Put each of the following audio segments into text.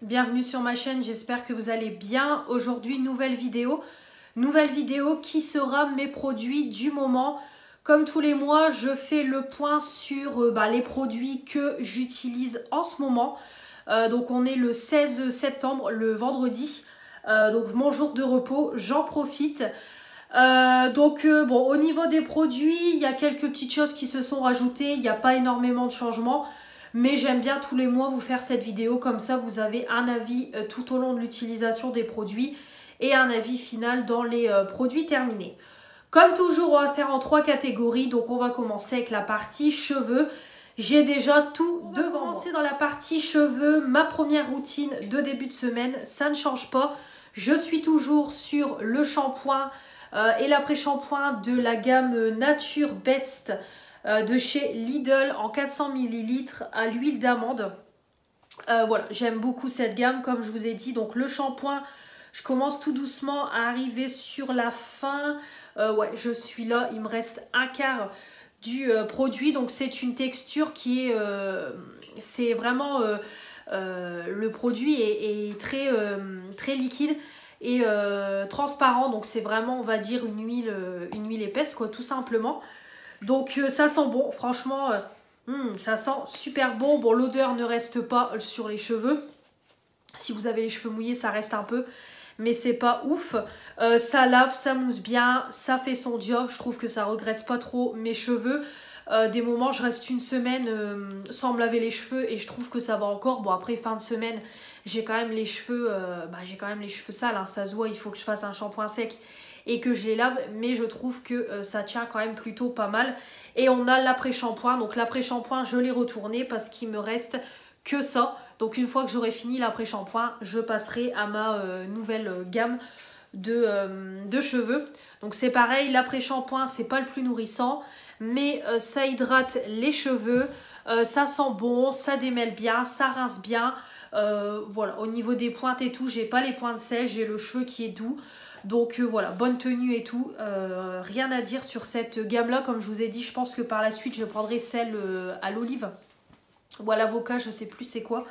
bienvenue sur ma chaîne, j'espère que vous allez bien. Aujourd'hui, nouvelle vidéo qui sera mes produits du moment. Comme tous les mois, je fais le point sur les produits que j'utilise en ce moment. Donc on est le 16 septembre, le vendredi, donc mon jour de repos, j'en profite. Au niveau des produits, il y a quelques petites choses qui se sont rajoutées, il n'y a pas énormément de changements. Mais j'aime bien tous les mois vous faire cette vidéo, comme ça vous avez un avis tout au long de l'utilisation des produits et un avis final dans les produits terminés. Comme toujours, on va faire en 3 catégories, donc on va commencer avec la partie cheveux. J'ai déjà tout devant moi. On va commencer dans la partie cheveux, ma première routine de début de semaine, ça ne change pas. Je suis toujours sur le shampoing et l'après-shampoing de la gamme Nature Best de chez Lidl en 400 ml à l'huile d'amande. Voilà, j'aime beaucoup cette gamme comme je vous ai dit. Donc le shampoing, je commence tout doucement à arriver sur la fin. Ouais, je suis là, il me reste un quart du produit. Donc c'est une texture qui est... c'est vraiment... le produit est très liquide et transparent. Donc c'est vraiment, on va dire, une huile épaisse, quoi, tout simplement. Donc ça sent bon, franchement, ça sent super bon. Bon, l'odeur ne reste pas sur les cheveux. Si vous avez les cheveux mouillés, ça reste un peu, mais c'est pas ouf. Ça lave, ça mousse bien, ça fait son job. Je trouve que ça regresse pas trop mes cheveux. Des moments, je reste une semaine sans me laver les cheveux et je trouve que ça va encore. Bon, après fin de semaine, j'ai quand même les cheveux, sales, hein, ça se voit. Il faut que je fasse un shampoing sec et que je les lave, mais je trouve que ça tient quand même plutôt pas mal. Et on a l'après-shampoing, donc l'après-shampoing je l'ai retourné parce qu'il me reste que ça. Donc une fois que j'aurai fini l'après-shampoing, je passerai à ma nouvelle gamme de cheveux. Donc c'est pareil, l'après-shampoing c'est pas le plus nourrissant, mais ça hydrate les cheveux, ça sent bon, ça démêle bien, ça rince bien. Voilà, au niveau des pointes et tout, j'ai pas les pointes sèches, j'ai le cheveu qui est doux. Donc voilà, bonne tenue et tout, rien à dire sur cette gamme là. Comme je vous ai dit, je pense que par la suite je prendrai celle à l'olive ou à l'avocat, je sais plus c'est quoi.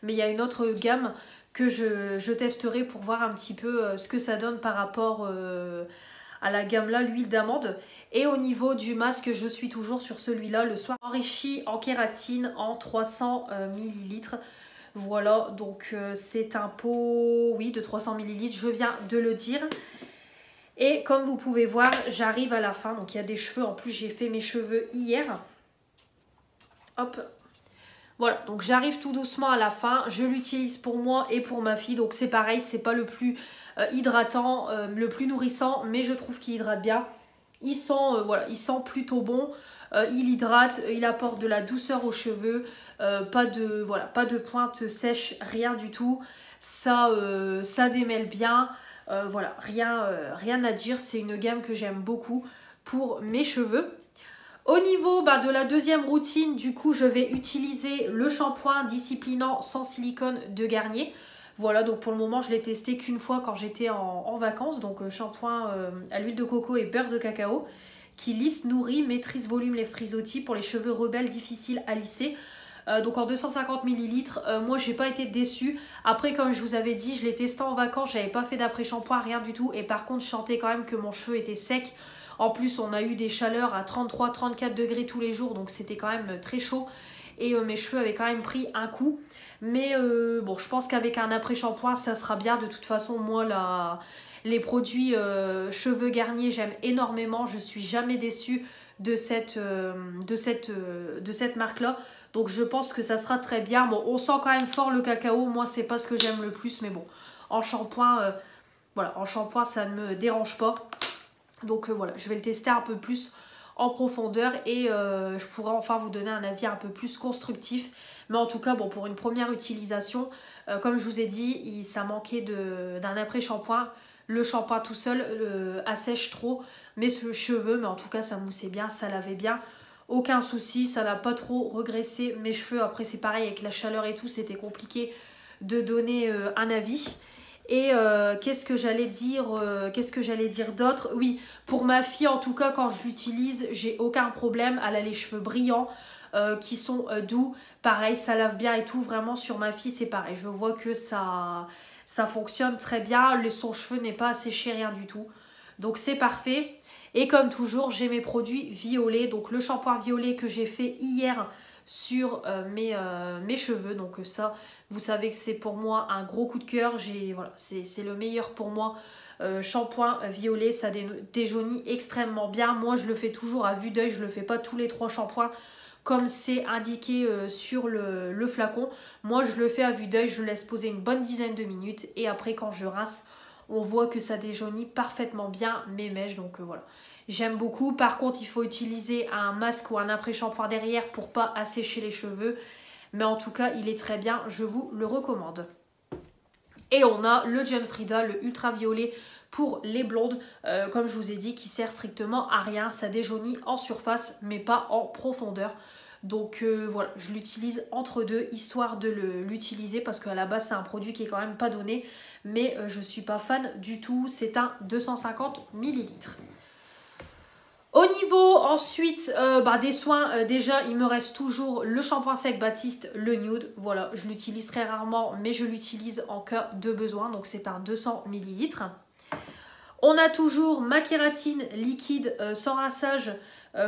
Mais il y a une autre gamme que je testerai pour voir un petit peu ce que ça donne par rapport à la gamme là, l'huile d'amande. Et au niveau du masque, je suis toujours sur celui-là, le soin enrichi en kératine en 300 ml. Voilà, donc c'est un pot, oui, de 300 ml, je viens de le dire. Et comme vous pouvez voir, j'arrive à la fin. Donc il y a des cheveux, en plus j'ai fait mes cheveux hier. Hop. Voilà, donc j'arrive tout doucement à la fin. Je l'utilise pour moi et pour ma fille. Donc c'est pareil, c'est pas le plus hydratant, le plus nourrissant, mais je trouve qu'il hydrate bien. Il sent plutôt bon. Il hydrate, il apporte de la douceur aux cheveux. Pas de pointe sèche, rien du tout. Ça démêle bien. Voilà, rien à dire. C'est une gamme que j'aime beaucoup pour mes cheveux. Au niveau de la deuxième routine, du coup, je vais utiliser le shampoing disciplinant sans silicone de Garnier. Voilà, donc pour le moment, je l'ai testé qu'une fois quand j'étais en vacances. Donc shampoing à l'huile de coco et beurre de cacao qui lisse, nourrit, maîtrise, volume les frisottis pour les cheveux rebelles difficiles à lisser. Donc en 250 ml, moi j'ai pas été déçue. Après, comme je vous avais dit, je l'ai testé en vacances, j'avais pas fait d'après-shampoing, rien du tout. Et par contre, je sentais quand même que mon cheveu était sec. En plus, on a eu des chaleurs à 33-34 degrés tous les jours, donc c'était quand même très chaud. Et mes cheveux avaient quand même pris un coup. Mais bon, je pense qu'avec un après-shampoing, ça sera bien. De toute façon, moi, les produits cheveux Garnier, j'aime énormément. Je suis jamais déçue de cette marque-là. Donc je pense que ça sera très bien. Bon, on sent quand même fort le cacao. Moi, c'est pas ce que j'aime le plus. Mais bon, en shampoing, voilà, en shampoing, ça ne me dérange pas. Donc voilà, je vais le tester un peu plus en profondeur et je pourrai enfin vous donner un avis un peu plus constructif. Mais en tout cas, bon, pour une première utilisation, comme je vous ai dit, ça manquait d'un après-shampoing. Le shampoing tout seul assèche trop mes cheveux, mais en tout cas, ça moussait bien, ça lavait bien. Aucun souci, ça n'a pas trop regressé mes cheveux. Après, c'est pareil, avec la chaleur et tout, c'était compliqué de donner un avis. Et qu'est-ce que j'allais dire d'autre? Oui, pour ma fille en tout cas, quand je l'utilise, j'ai aucun problème. Elle a les cheveux brillants. qui sont doux. Pareil, ça lave bien et tout. Vraiment, sur ma fille, c'est pareil. Je vois que ça fonctionne très bien. Son cheveu n'est pas asséché, rien du tout. Donc, c'est parfait. Et comme toujours, j'ai mes produits violets. Donc, le shampoing violet que j'ai fait hier sur mes cheveux. Donc, ça, vous savez que c'est pour moi un gros coup de cœur. Voilà, c'est le meilleur pour moi. Shampoing violet, ça déjaunit extrêmement bien. Moi, je le fais toujours à vue d'œil. Je ne le fais pas tous les 3 shampoings comme c'est indiqué sur le flacon. Moi, je le fais à vue d'œil. Je le laisse poser une bonne dizaine de minutes. Et après, quand je rince, on voit que ça déjaunit parfaitement bien mes mèches. Donc, voilà. J'aime beaucoup. Par contre, il faut utiliser un masque ou un après-shampoing derrière pour pas assécher les cheveux. Mais en tout cas, il est très bien. Je vous le recommande. Et on a le John Frieda, le ultraviolet pour les blondes, comme je vous ai dit, qui sert strictement à rien. Ça déjaunit en surface, mais pas en profondeur. Donc voilà, je l'utilise entre deux, histoire de l'utiliser, parce qu'à la base, c'est un produit qui est quand même pas donné. Mais je ne suis pas fan du tout. C'est un 250 ml. Au niveau ensuite des soins, déjà il me reste toujours le shampoing sec Baptiste, le nude. Voilà, je l'utilise très rarement, mais je l'utilise en cas de besoin. Donc c'est un 200 ml. On a toujours ma kératine liquide sans rinçage,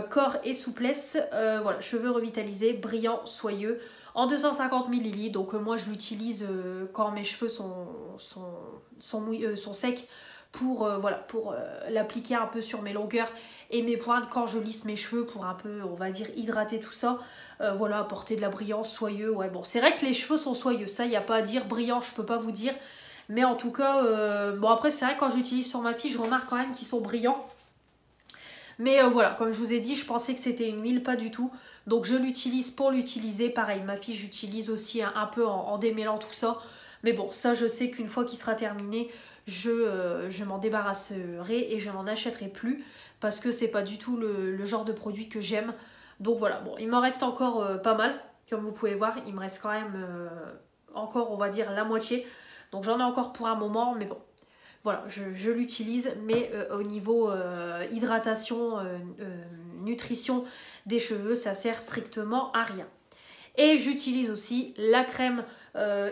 corps et souplesse. Voilà, cheveux revitalisés, brillants, soyeux. En 250 ml. Donc moi je l'utilise quand mes cheveux sont secs pour l'appliquer un peu sur mes longueurs et mes pointes quand je lisse mes cheveux pour un peu, on va dire, hydrater tout ça. Voilà, apporter de la brillance, soyeux. Ouais, bon, c'est vrai que les cheveux sont soyeux, ça, il n'y a pas à dire. Brillant, je peux pas vous dire. Mais en tout cas, bon, après, c'est vrai que quand j'utilise sur ma fille, je remarque quand même qu'ils sont brillants. Mais voilà, comme je vous ai dit, je pensais que c'était une huile, pas du tout. Donc, je l'utilise pour l'utiliser. Pareil, ma fille, j'utilise aussi un peu en démêlant tout ça. Mais bon, ça, je sais qu'une fois qu'il sera terminé, je m'en débarrasserai et je n'en achèterai plus parce que c'est pas du tout le genre de produit que j'aime. Donc voilà, bon, il m'en reste encore pas mal. Comme vous pouvez voir, il me reste quand même encore, on va dire, la moitié. Donc j'en ai encore pour un moment, mais bon, voilà, je l'utilise. Mais au niveau hydratation, nutrition des cheveux, ça sert strictement à rien. Et j'utilise aussi la crème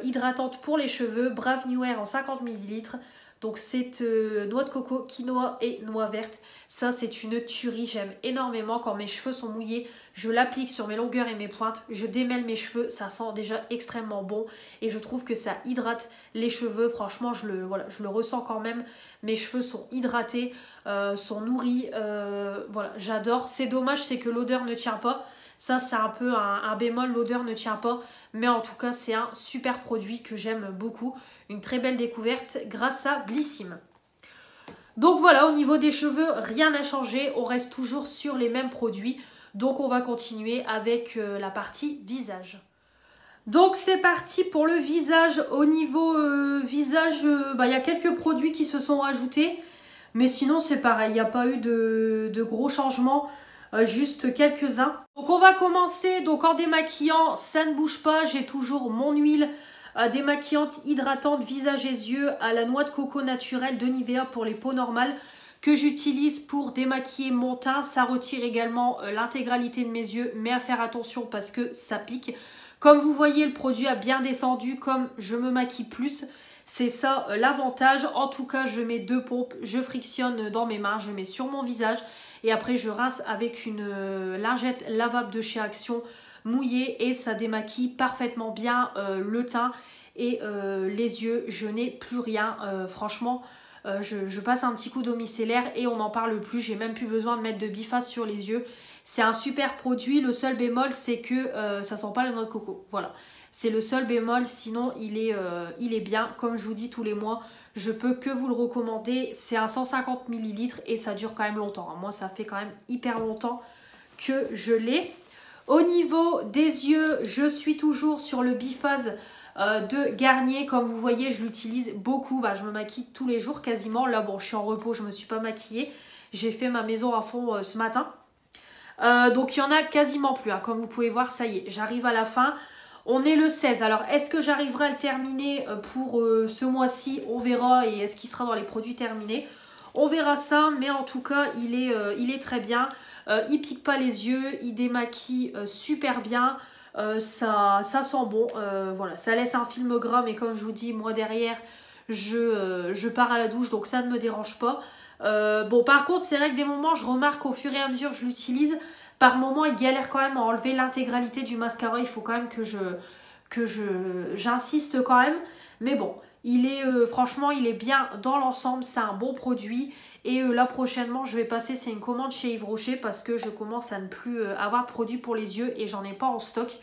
hydratante pour les cheveux, Brave New Hair en 50 ml. Donc c'est noix de coco, quinoa et noix verte. Ça c'est une tuerie, j'aime énormément. Quand mes cheveux sont mouillés, je l'applique sur mes longueurs et mes pointes. Je démêle mes cheveux, ça sent déjà extrêmement bon. Et je trouve que ça hydrate les cheveux. Franchement, je le ressens quand même. Mes cheveux sont hydratés, sont nourris. Voilà, j'adore. C'est dommage, c'est que l'odeur ne tient pas. Ça c'est un peu un bémol, l'odeur ne tient pas. Mais en tout cas, c'est un super produit que j'aime beaucoup. Une très belle découverte grâce à Blissim. Donc voilà, au niveau des cheveux, rien n'a changé. On reste toujours sur les mêmes produits. Donc on va continuer avec la partie visage. Donc c'est parti pour le visage. Au niveau visage, y a quelques produits qui se sont rajoutés. Mais sinon c'est pareil, il n'y a pas eu de gros changements. Juste quelques-uns. Donc on va commencer. Donc en démaquillant, ça ne bouge pas. J'ai toujours mon huile démaquillante hydratante visage et yeux à la noix de coco naturelle de Nivea pour les peaux normales que j'utilise pour démaquiller mon teint. Ça retire également l'intégralité de mes yeux, mais à faire attention parce que ça pique. Comme vous voyez, le produit a bien descendu comme je me maquille plus. C'est ça l'avantage. En tout cas, je mets 2 pompes, je frictionne dans mes mains, je mets sur mon visage et après je rince avec une lingette lavable de chez Action mouillée et ça démaquille parfaitement bien le teint et les yeux. Je n'ai plus rien, franchement. Je passe un petit coup d'eau micellaire et on n'en parle plus. J'ai même plus besoin de mettre de biface sur les yeux. C'est un super produit. Le seul bémol, c'est que ça sent pas la noix de coco. Voilà. C'est le seul bémol. Sinon, il est bien. Comme je vous dis tous les mois, je peux que vous le recommander. C'est un 150 ml et ça dure quand même longtemps. Moi, ça fait quand même hyper longtemps que je l'ai. Au niveau des yeux, je suis toujours sur le biphase de Garnier. Comme vous voyez, je l'utilise beaucoup. Je me maquille tous les jours quasiment. Là, bon, je suis en repos, je ne me suis pas maquillée. J'ai fait ma maison à fond ce matin. Donc, il n'y en a quasiment plus. Comme vous pouvez voir, ça y est, j'arrive à la fin. On est le 16. Alors, est-ce que j'arriverai à le terminer pour ce mois-ci? On verra. Et est-ce qu'il sera dans les produits terminés? On verra ça. Mais en tout cas, il est très bien. Il pique pas les yeux, il démaquille super bien. Ça sent bon. Voilà, ça laisse un film gras, mais comme je vous dis, moi derrière, je pars à la douche, donc ça ne me dérange pas. Bon, par contre, c'est vrai que des moments, je remarque qu'au fur et à mesure que je l'utilise, par moments, il galère quand même à enlever l'intégralité du mascara. Il faut quand même que j'insiste quand même. Mais bon, franchement, il est bien dans l'ensemble. C'est un bon produit. Et là, prochainement, je vais passer, c'est une commande chez Yves Rocher parce que je commence à ne plus avoir de produits pour les yeux et j'en ai pas en stock.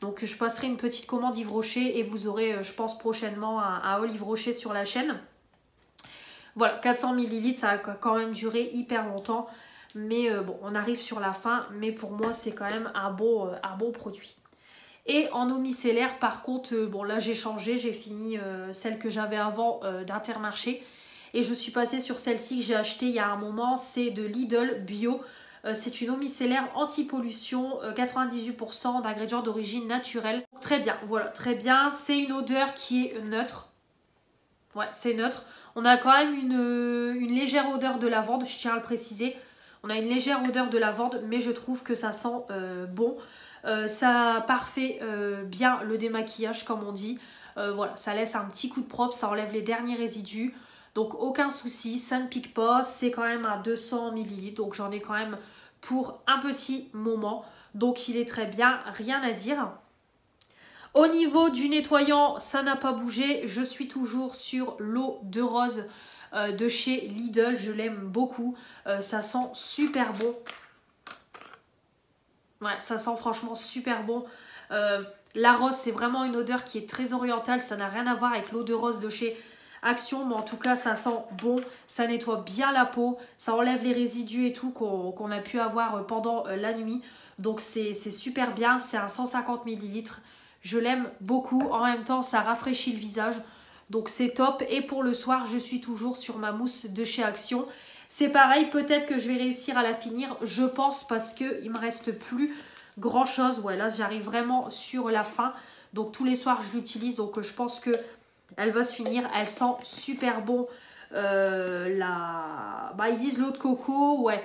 Donc, je passerai une petite commande Yves Rocher et vous aurez, je pense, prochainement un haul Yves Rocher sur la chaîne. Voilà, 400 ml, ça a quand même duré hyper longtemps. Mais bon, on arrive sur la fin. Mais pour moi, c'est quand même un bon produit. Et en eau micellaire, par contre, bon là j'ai changé. J'ai fini celle que j'avais avant d'Intermarché. Et je suis passée sur celle-ci que j'ai achetée il y a un moment. C'est de Lidl Bio. C'est une eau micellaire anti-pollution. 98% d'ingrédients d'origine naturelle. Très bien, voilà, très bien. C'est une odeur qui est neutre. Ouais, c'est neutre. On a quand même une légère odeur de lavande, je tiens à le préciser. On a une légère odeur de lavande, mais je trouve que ça sent bon. Ça parfait bien le démaquillage, comme on dit. Voilà, ça laisse un petit coup de propre, ça enlève les derniers résidus. Donc aucun souci, ça ne pique pas. C'est quand même à 200 ml, donc j'en ai quand même pour un petit moment. Donc il est très bien, rien à dire. Au niveau du nettoyant, ça n'a pas bougé. Je suis toujours sur l'eau de rose de chez Lidl. Je l'aime beaucoup. Ça sent super bon. Ouais, ça sent franchement super bon. La rose, c'est vraiment une odeur qui est très orientale. Ça n'a rien à voir avec l'eau de rose de chez Action. Mais en tout cas, ça sent bon. Ça nettoie bien la peau. Ça enlève les résidus et tout qu'on a pu avoir pendant la nuit. Donc c'est super bien. C'est un 150 ml. Je l'aime beaucoup. En même temps, ça rafraîchit le visage. Donc c'est top. Et pour le soir, je suis toujours sur ma mousse de chez Action. C'est pareil, peut-être que je vais réussir à la finir. Je pense parce qu'il ne me reste plus grand chose. Ouais, là, j'arrive vraiment sur la fin. Donc tous les soirs, je l'utilise. Donc je pense qu'elle va se finir. Elle sent super bon. Ils disent l'eau de coco. Ouais.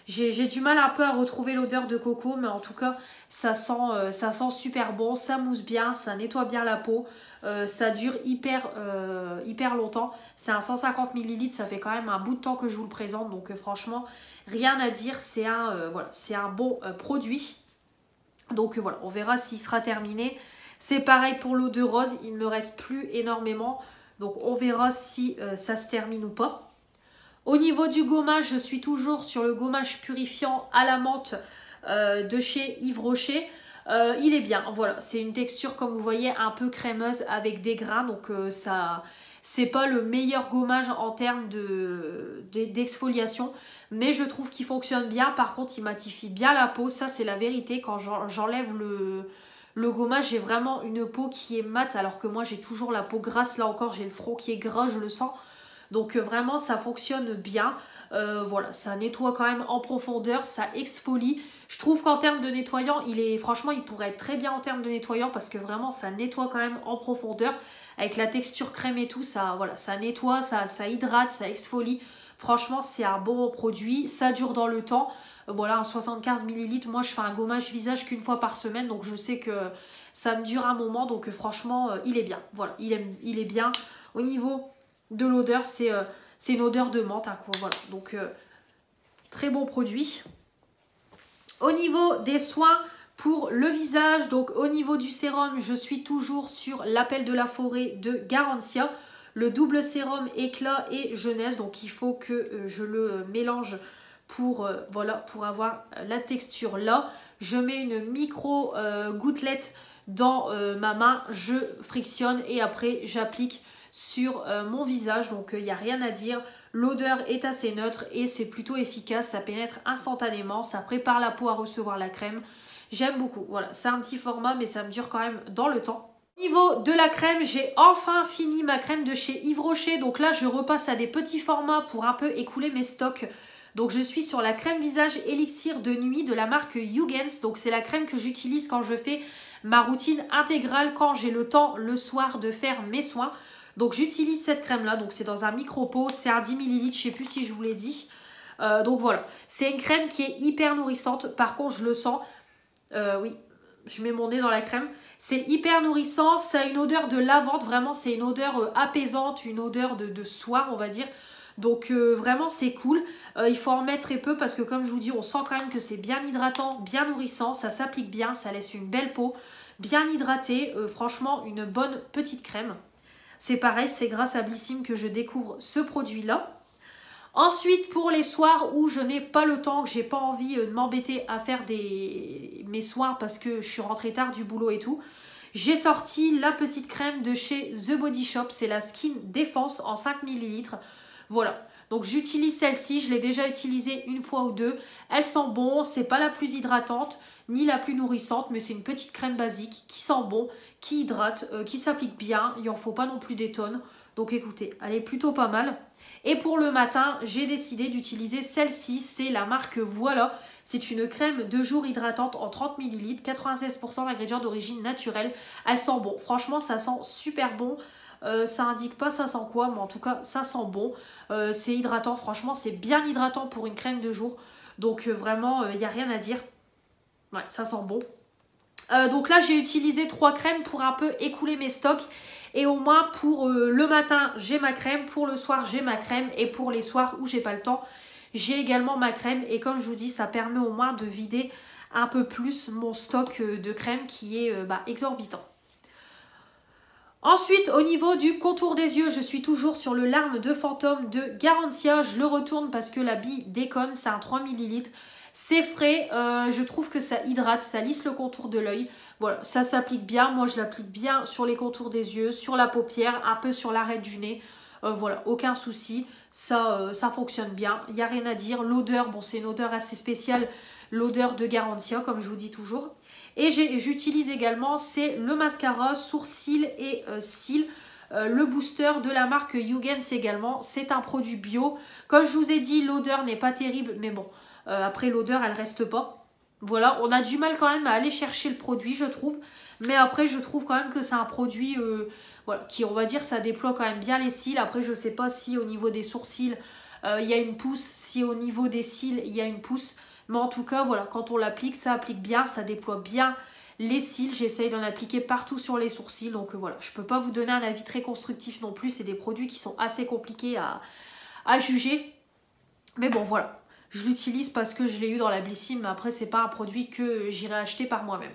J'ai du mal un peu à retrouver l'odeur de coco, mais en tout cas, ça sent super bon, ça mousse bien, ça nettoie bien la peau, ça dure hyper longtemps. C'est un 150 ml, ça fait quand même un bout de temps que je vous le présente, donc franchement, rien à dire, c'est un bon produit. Donc voilà, on verra s'il sera terminé. C'est pareil pour l'eau de rose, il ne me reste plus énormément, donc on verra si ça se termine ou pas. Au niveau du gommage, je suis toujours sur le gommage purifiant à la menthe de chez Yves Rocher. Il est bien, voilà, c'est une texture comme vous voyez un peu crémeuse avec des grains. Donc c'est pas le meilleur gommage en termes d'exfoliation. Mais je trouve qu'il fonctionne bien. Par contre, il matifie bien la peau, ça c'est la vérité. Quand j'enlève le gommage, j'ai vraiment une peau qui est mate. Alors que moi j'ai toujours la peau grasse, là encore j'ai le front qui est gras, je le sens. Donc vraiment ça fonctionne bien. Voilà, ça nettoie quand même en profondeur, ça exfolie. Je trouve qu'en termes de nettoyant, franchement il pourrait être très bien en termes de nettoyant parce que vraiment ça nettoie quand même en profondeur. Avec la texture crème et tout, ça nettoie, ça hydrate, ça exfolie. Franchement c'est un bon produit, ça dure dans le temps. Voilà, un 75 ml, moi je fais un gommage visage qu'une fois par semaine. Donc je sais que ça me dure un moment, donc franchement il est bien. Voilà, il est bien. Au niveau de l'odeur, c'est une odeur de menthe, hein, quoi. Voilà, donc très bon produit. Au niveau des soins pour le visage, donc au niveau du sérum, je suis toujours sur l'appel de la forêt de Garantia, le double sérum éclat et jeunesse. Donc il faut que je le mélange pour avoir la texture là. Je mets une micro gouttelette dans ma main, je frictionne et après j'applique sur mon visage. Donc il n'y a rien à dire. L'odeur est assez neutre et c'est plutôt efficace. Ça pénètre instantanément. Ça prépare la peau à recevoir la crème. J'aime beaucoup. Voilà, c'est un petit format mais ça me dure quand même dans le temps. Au niveau de la crème, j'ai enfin fini ma crème de chez Yves Rocher. Donc là, je repasse à des petits formats pour un peu écouler mes stocks. Donc je suis sur la crème visage élixir de nuit de la marque Hugens. Donc c'est la crème que j'utilise quand je fais ma routine intégrale, quand j'ai le temps le soir de faire mes soins. Donc j'utilise cette crème là, donc c'est dans un micro pot, c'est un 10 ml, je ne sais plus si je vous l'ai dit. Donc voilà, c'est une crème qui est hyper nourrissante. Par contre, je le sens. Oui, je mets mon nez dans la crème. C'est hyper nourrissant, ça a une odeur de lavande. Vraiment, c'est une odeur apaisante, une odeur de soir, on va dire. Donc vraiment c'est cool, il faut en mettre très peu parce que comme je vous dis on sent quand même que c'est bien hydratant, bien nourrissant, ça s'applique bien, ça laisse une belle peau, bien hydratée, franchement une bonne petite crème. C'est pareil, c'est grâce à Blissim que je découvre ce produit là. Ensuite pour les soirs où je n'ai pas le temps, que j'ai pas envie de m'embêter à faire mes soins parce que je suis rentrée tard du boulot et tout, j'ai sorti la petite crème de chez The Body Shop, c'est la Skin Défense en 5 ml. Voilà, donc j'utilise celle-ci, je l'ai déjà utilisée une fois ou deux. Elle sent bon, c'est pas la plus hydratante ni la plus nourrissante, mais c'est une petite crème basique qui sent bon, qui hydrate, qui s'applique bien. Il en faut pas non plus des tonnes. Donc écoutez, elle est plutôt pas mal. Et pour le matin, j'ai décidé d'utiliser celle-ci, c'est la marque Voilà. C'est une crème de jour hydratante en 30 ml, 96% d'ingrédients d'origine naturelle. Elle sent bon, franchement ça sent super bon. Ça indique pas ça sent quoi, mais en tout cas ça sent bon. C'est hydratant, franchement c'est bien hydratant pour une crème de jour. Donc vraiment il n'y a rien à dire. Ouais, ça sent bon. Donc là j'ai utilisé 3 crèmes pour un peu écouler mes stocks. Et au moins pour le matin j'ai ma crème, pour le soir j'ai ma crème. Et pour les soirs où j'ai pas le temps, j'ai également ma crème. Et comme je vous dis, ça permet au moins de vider un peu plus mon stock de crème qui est exorbitant. Ensuite, au niveau du contour des yeux, je suis toujours sur le Larme de Fantôme de Garantia. Je le retourne parce que la bille déconne, c'est un 3 ml. C'est frais, je trouve que ça hydrate, ça lisse le contour de l'œil. Voilà, ça s'applique bien. Moi, je l'applique bien sur les contours des yeux, sur la paupière, un peu sur l'arête du nez. Voilà, aucun souci. Ça fonctionne bien, il n'y a rien à dire. L'odeur, bon, c'est une odeur assez spéciale, l'odeur de Garantia, comme je vous dis toujours. Et j'utilise également, c'est le mascara sourcils et cils, le booster de la marque Yugens également. C'est un produit bio. Comme je vous ai dit, l'odeur n'est pas terrible, mais bon, après l'odeur, elle reste pas. Voilà, on a du mal quand même à aller chercher le produit, je trouve. Mais après, je trouve quand même que c'est un produit voilà, qui, on va dire, ça déploie quand même bien les cils. Après, je sais pas si au niveau des sourcils, il y a une pousse, si au niveau des cils, il y a une pousse. Mais en tout cas, voilà, quand on l'applique, ça applique bien, ça déploie bien les cils. J'essaye d'en appliquer partout sur les sourcils. Donc voilà, je ne peux pas vous donner un avis très constructif non plus. C'est des produits qui sont assez compliqués à juger. Mais bon, voilà. Je l'utilise parce que je l'ai eu dans la Blissim. Mais après, c'est pas un produit que j'irai acheter par moi-même.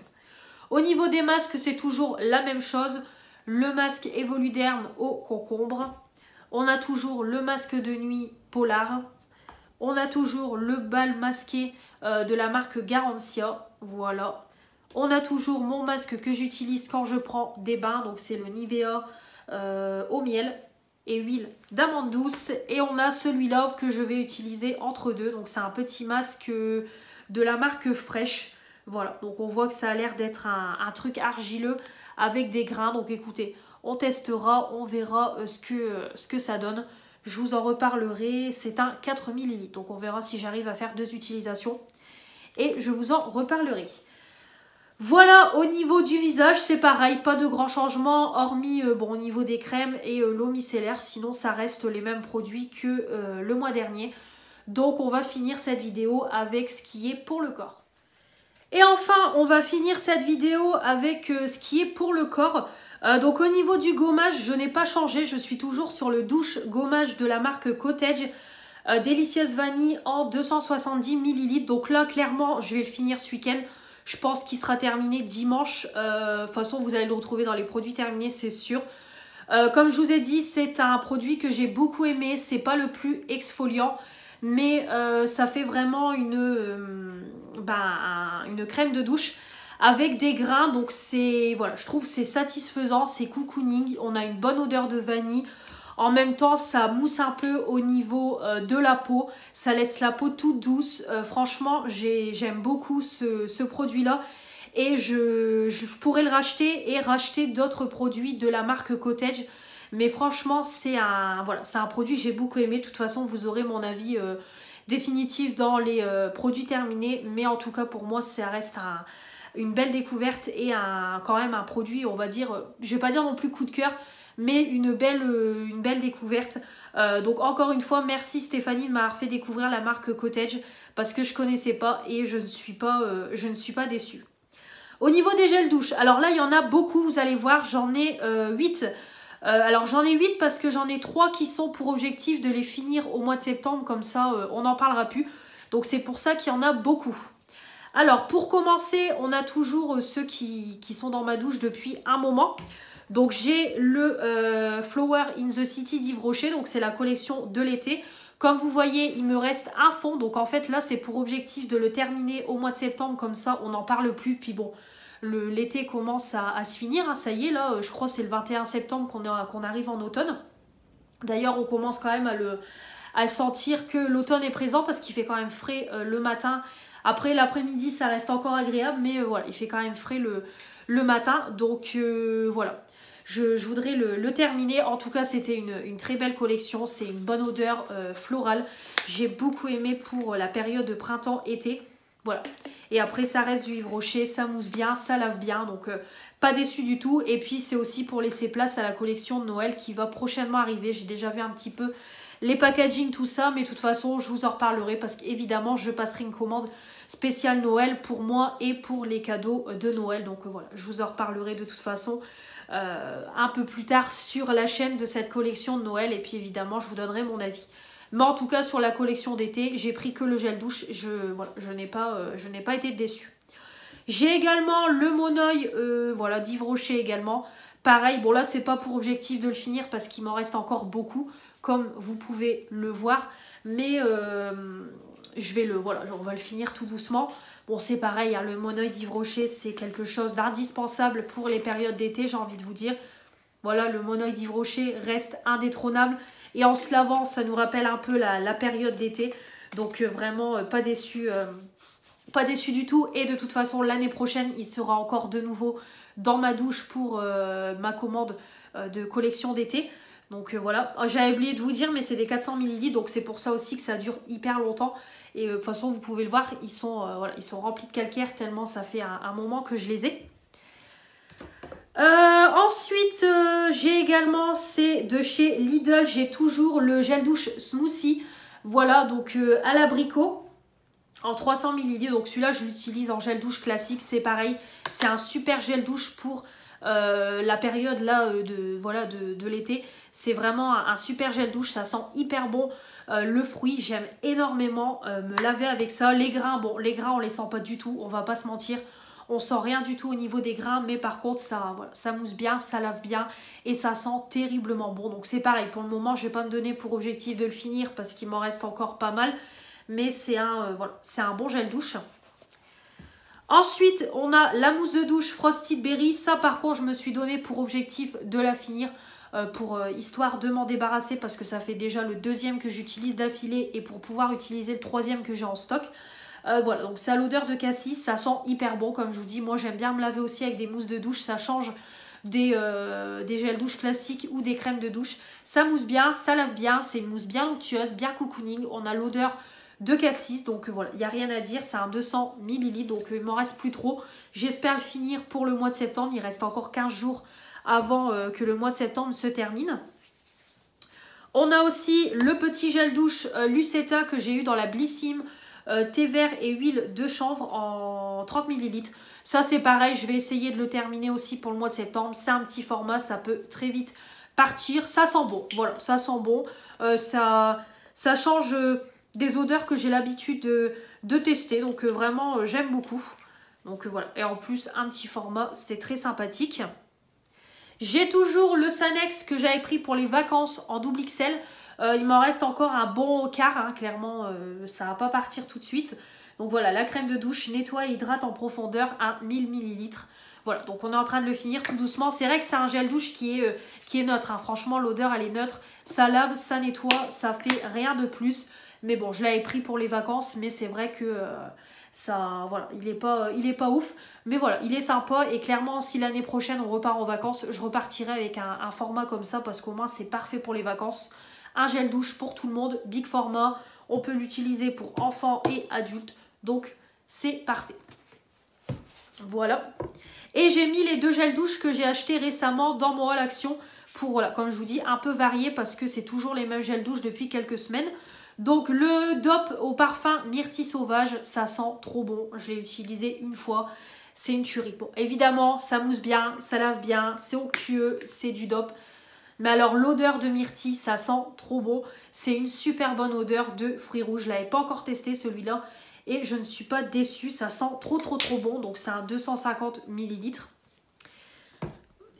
Au niveau des masques, c'est toujours la même chose. Le masque Evoluderm au concombre. On a toujours le masque de nuit Polar. On a toujours le bal masqué de la marque Garantia. Voilà. On a toujours mon masque que j'utilise quand je prends des bains. Donc c'est le Nivea au miel et huile d'amande douce. Et on a celui-là que je vais utiliser entre deux. Donc c'est un petit masque de la marque Fresh. Voilà. Donc on voit que ça a l'air d'être un truc argileux avec des grains. Donc écoutez, on testera, on verra ce que ça donne. Je vous en reparlerai, c'est un 4 ml. Donc on verra si j'arrive à faire 2 utilisations. Et je vous en reparlerai. Voilà, au niveau du visage, c'est pareil. Pas de grands changements, hormis bon, au niveau des crèmes et l'eau micellaire. Sinon, ça reste les mêmes produits que le mois dernier. Donc on va finir cette vidéo avec ce qui est pour le corps. Et enfin, on va finir cette vidéo avec ce qui est pour le corps. Donc au niveau du gommage, je n'ai pas changé, je suis toujours sur le douche gommage de la marque Cottage, délicieuse vanille en 270 ml. Donc là clairement je vais le finir ce week-end, je pense qu'il sera terminé dimanche. De toute façon vous allez le retrouver dans les produits terminés, c'est sûr. Comme je vous ai dit, c'est un produit que j'ai beaucoup aimé, c'est pas le plus exfoliant, mais ça fait vraiment une crème de douche avec des grains. Donc c'est, voilà, je trouve c'est satisfaisant, c'est cocooning, on a une bonne odeur de vanille. En même temps, ça mousse un peu au niveau de la peau, ça laisse la peau toute douce. Franchement, j'aime beaucoup ce produit-là. Et je pourrais le racheter et racheter d'autres produits de la marque Cottage. Mais franchement, c'est un produit que j'ai beaucoup aimé. De toute façon, vous aurez mon avis définitif dans les produits terminés. Mais en tout cas, pour moi, ça reste une belle découverte et quand même un produit, on va dire, je vais pas dire non plus coup de cœur, mais une belle découverte. Donc encore une fois, merci Stéphanie de m'avoir fait découvrir la marque Cottage parce que je connaissais pas et je ne suis pas déçue. Au niveau des gels douche, alors là il y en a beaucoup, vous allez voir, j'en ai 8. Alors j'en ai 8 parce que j'en ai 3 qui sont pour objectif de les finir au mois de septembre, comme ça on n'en parlera plus. Donc c'est pour ça qu'il y en a beaucoup. Alors pour commencer, on a toujours ceux qui sont dans ma douche depuis un moment. Donc j'ai le Flower in the City d'Yves Rocher, donc c'est la collection de l'été. Comme vous voyez, il me reste un fond, donc en fait là c'est pour objectif de le terminer au mois de septembre, comme ça on n'en parle plus. Puis bon, l'été commence à se finir, hein, ça y est là, je crois que c'est le 21 septembre qu'on arrive en automne. D'ailleurs on commence quand même à sentir que l'automne est présent parce qu'il fait quand même frais le matin. Après l'après-midi ça reste encore agréable, mais voilà, il fait quand même frais le matin, donc voilà. Je voudrais le terminer. En tout cas, c'était une très belle collection. C'est une bonne odeur florale. J'ai beaucoup aimé pour la période de printemps-été. Voilà. Et après, ça reste du Yves Rocher. Ça mousse bien, ça lave bien. Donc, pas déçu du tout. Et puis, c'est aussi pour laisser place à la collection de Noël qui va prochainement arriver. J'ai déjà vu un petit peu les packaging, tout ça. Mais de toute façon, je vous en reparlerai parce qu'évidemment, je passerai une commande spéciale Noël pour moi et pour les cadeaux de Noël. Donc, voilà, je vous en reparlerai de toute façon. Un peu plus tard sur la chaîne de cette collection de Noël, et puis évidemment je vous donnerai mon avis. Mais en tout cas sur la collection d'été, j'ai pris que le gel douche, voilà, je n'ai pas été déçue. J'ai également le Monoeil voilà, d'Yves Rocher également. Pareil, bon là c'est pas pour objectif de le finir parce qu'il m'en reste encore beaucoup, comme vous pouvez le voir, mais voilà, on va le finir tout doucement. Bon, c'est pareil, hein, le Monoeil d'Yves Rocher, c'est quelque chose d'indispensable pour les périodes d'été, j'ai envie de vous dire. Voilà, le Monoeil d'Yves Rocher reste indétrônable. Et en se lavant, ça nous rappelle un peu la période d'été. Donc vraiment, pas déçu du tout. Et de toute façon, l'année prochaine, il sera encore de nouveau dans ma douche pour ma commande de collection d'été. Donc voilà, j'avais oublié de vous dire, mais c'est des 400 ml, donc c'est pour ça aussi que ça dure hyper longtemps. Et de toute façon, vous pouvez le voir, ils sont remplis de calcaire tellement ça fait un moment que je les ai. Ensuite, j'ai également, c'est de chez Lidl, j'ai toujours le gel douche smoothie. Voilà, donc à l'abricot en 300 ml. Donc celui-là, je l'utilise en gel douche classique, c'est pareil. C'est un super gel douche pour la période là de l'été. C'est vraiment un super gel douche, ça sent hyper bon. Le fruit, j'aime énormément me laver avec ça. Les grains, bon, les grains on les sent pas du tout, on va pas se mentir. On sent rien du tout au niveau des grains, mais par contre ça, voilà, ça mousse bien, ça lave bien et ça sent terriblement bon. Donc c'est pareil, pour le moment je vais pas me donner pour objectif de le finir parce qu'il m'en reste encore pas mal. Mais c'est un bon gel douche. Ensuite, on a la mousse de douche Frosted Berry. Ça, par contre, je me suis donné pour objectif de la finir histoire de m'en débarrasser parce que ça fait déjà le deuxième que j'utilise d'affilée et pour pouvoir utiliser le troisième que j'ai en stock. Voilà, donc ça a l'odeur de cassis, ça sent hyper bon comme je vous dis. Moi, j'aime bien me laver aussi avec des mousses de douche, ça change des gels douche classiques ou des crèmes de douche. Ça mousse bien, ça lave bien, c'est une mousse bien onctueuse, bien cocooning. On a l'odeur de cassis, donc voilà, il n'y a rien à dire, c'est un 200 ml, donc il m'en reste plus trop. J'espère le finir pour le mois de septembre, il reste encore 15 jours avant que le mois de septembre se termine. On a aussi le petit gel douche Lucetta que j'ai eu dans la Blissim thé vert et huile de chanvre en 30 ml. Ça c'est pareil, je vais essayer de le terminer aussi pour le mois de septembre. C'est un petit format, ça peut très vite partir. Ça sent bon, voilà, ça sent bon. Ça change des odeurs que j'ai l'habitude de tester. Donc vraiment, j'aime beaucoup. Donc voilà, et en plus, un petit format, c'est très sympathique. J'ai toujours le Sanex que j'avais pris pour les vacances en double XL. Il m'en reste encore un bon quart, hein, clairement, ça va pas partir tout de suite. Donc voilà, la crème de douche nettoie et hydrate en profondeur à 1000 ml. Voilà, donc on est en train de le finir tout doucement. C'est vrai que c'est un gel douche qui est neutre, hein. Franchement, l'odeur, elle est neutre. Ça lave, ça nettoie, ça fait rien de plus. Mais bon, je l'avais pris pour les vacances, mais c'est vrai que ça, voilà, il est pas ouf. Mais voilà, il est sympa et clairement, si l'année prochaine on repart en vacances, je repartirai avec un format comme ça parce qu'au moins c'est parfait pour les vacances. Un gel douche pour tout le monde, big format, on peut l'utiliser pour enfants et adultes, donc c'est parfait. Voilà. Et j'ai mis les deux gels douche que j'ai achetés récemment dans mon haul action pour, voilà, comme je vous dis, un peu varier parce que c'est toujours les mêmes gels douche depuis quelques semaines. Donc le DOP au parfum Myrtille Sauvage, ça sent trop bon. Je l'ai utilisé une fois, c'est une tuerie. Bon, évidemment, ça mousse bien, ça lave bien, c'est onctueux, c'est du DOP. Mais alors l'odeur de myrtille, ça sent trop bon. C'est une super bonne odeur de fruits rouges. Je ne l'avais pas encore testé celui-là. Et je ne suis pas déçue. Ça sent trop bon. Donc c'est un 250 ml.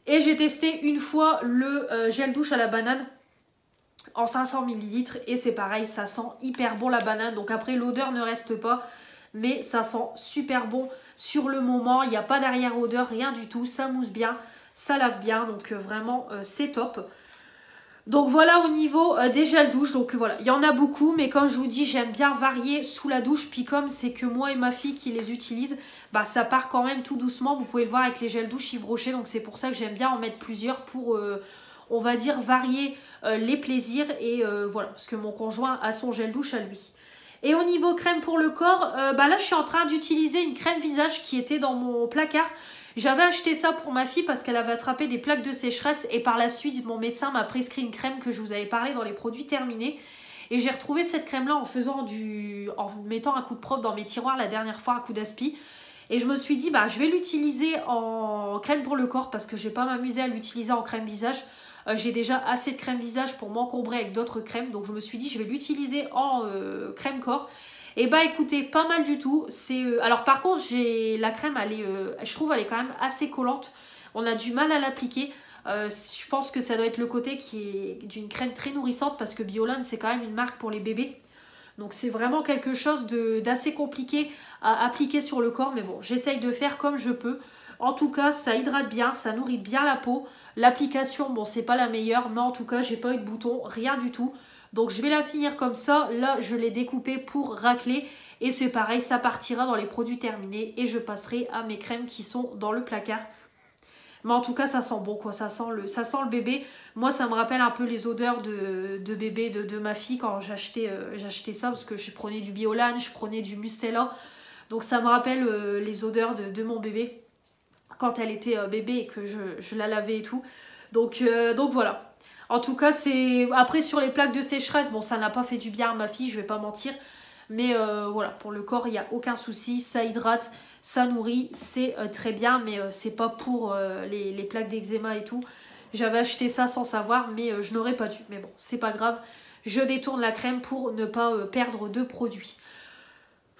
Et j'ai testé une fois le gel douche à la banane en 500 ml. Et c'est pareil, ça sent hyper bon la banane. Donc après l'odeur ne reste pas. Mais ça sent super bon sur le moment. Il n'y a pas d'arrière-odeur, rien du tout. Ça mousse bien. Ça lave bien, donc vraiment c'est top. Donc voilà au niveau des gels douche. Donc voilà, il y en a beaucoup, mais comme je vous dis, j'aime bien varier sous la douche. Puis comme c'est que moi et ma fille qui les utilisent, bah ça part quand même tout doucement. Vous pouvez le voir avec les gels douche Yves Rocher. Donc c'est pour ça que j'aime bien en mettre plusieurs pour, on va dire, varier les plaisirs. Et voilà, parce que mon conjoint a son gel douche à lui. Et au niveau crème pour le corps, bah là je suis en train d'utiliser une crème visage qui était dans mon placard. J'avais acheté ça pour ma fille parce qu'elle avait attrapé des plaques de sécheresse et par la suite mon médecin m'a prescrit une crème que je vous avais parlé dans les produits terminés. Et j'ai retrouvé cette crème là en mettant un coup de propre dans mes tiroirs la dernière fois, un coup d'aspi. Et je me suis dit bah je vais l'utiliser en crème pour le corps parce que je ne vais pas m'amuser à l'utiliser en crème visage. J'ai déjà assez de crème visage pour m'encombrer avec d'autres crèmes. Donc je me suis dit je vais l'utiliser en crème corps. Et bah écoutez, pas mal du tout. Alors par contre, la crème, je trouve elle est quand même assez collante. On a du mal à l'appliquer. Je pense que ça doit être le côté qui est d'une crème très nourrissante parce que Bioline, c'est quand même une marque pour les bébés. Donc c'est vraiment quelque chose d'assez compliqué à appliquer sur le corps. Mais bon, j'essaye de faire comme je peux. En tout cas, ça hydrate bien, ça nourrit bien la peau. L'application, bon, c'est pas la meilleure, mais en tout cas, j'ai pas eu de bouton, rien du tout. Donc je vais la finir comme ça. Là, je l'ai découpée pour racler. Et c'est pareil, ça partira dans les produits terminés. Et je passerai à mes crèmes qui sont dans le placard. Mais en tout cas, ça sent bon, quoi. Ça sent le bébé. Moi, ça me rappelle un peu les odeurs de bébé de ma fille quand j'achetais ça. Parce que je prenais du Bioline, je prenais du Mustela. Donc ça me rappelle les odeurs de mon bébé. Quand elle était bébé et que je la lavais et tout. Donc voilà. En tout cas, après sur les plaques de sécheresse, bon, ça n'a pas fait du bien à ma fille, je vais pas mentir. Mais voilà, pour le corps, il n'y a aucun souci. Ça hydrate, ça nourrit, c'est très bien. Mais c'est pas pour les plaques d'eczéma et tout. J'avais acheté ça sans savoir, mais je n'aurais pas dû. Mais bon, c'est pas grave. Je détourne la crème pour ne pas perdre de produits.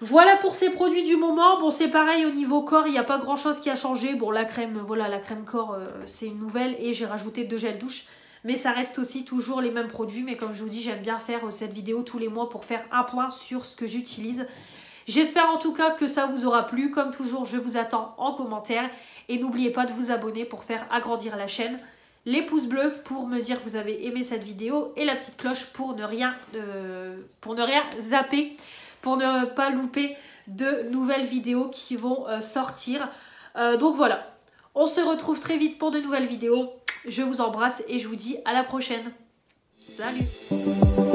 Voilà pour ces produits du moment. Bon, c'est pareil au niveau corps, il n'y a pas grand chose qui a changé. Bon, la crème, voilà, la crème corps, c'est une nouvelle. Et j'ai rajouté 2 gels douche. Mais ça reste aussi toujours les mêmes produits. Mais comme je vous dis, j'aime bien faire cette vidéo tous les mois pour faire un point sur ce que j'utilise. J'espère en tout cas que ça vous aura plu. Comme toujours, je vous attends en commentaire. Et n'oubliez pas de vous abonner pour faire agrandir la chaîne. Les pouces bleus pour me dire que vous avez aimé cette vidéo. Et la petite cloche pour ne rien zapper. Pour ne pas louper de nouvelles vidéos qui vont sortir. Donc voilà, on se retrouve très vite pour de nouvelles vidéos. Je vous embrasse et je vous dis à la prochaine. Salut!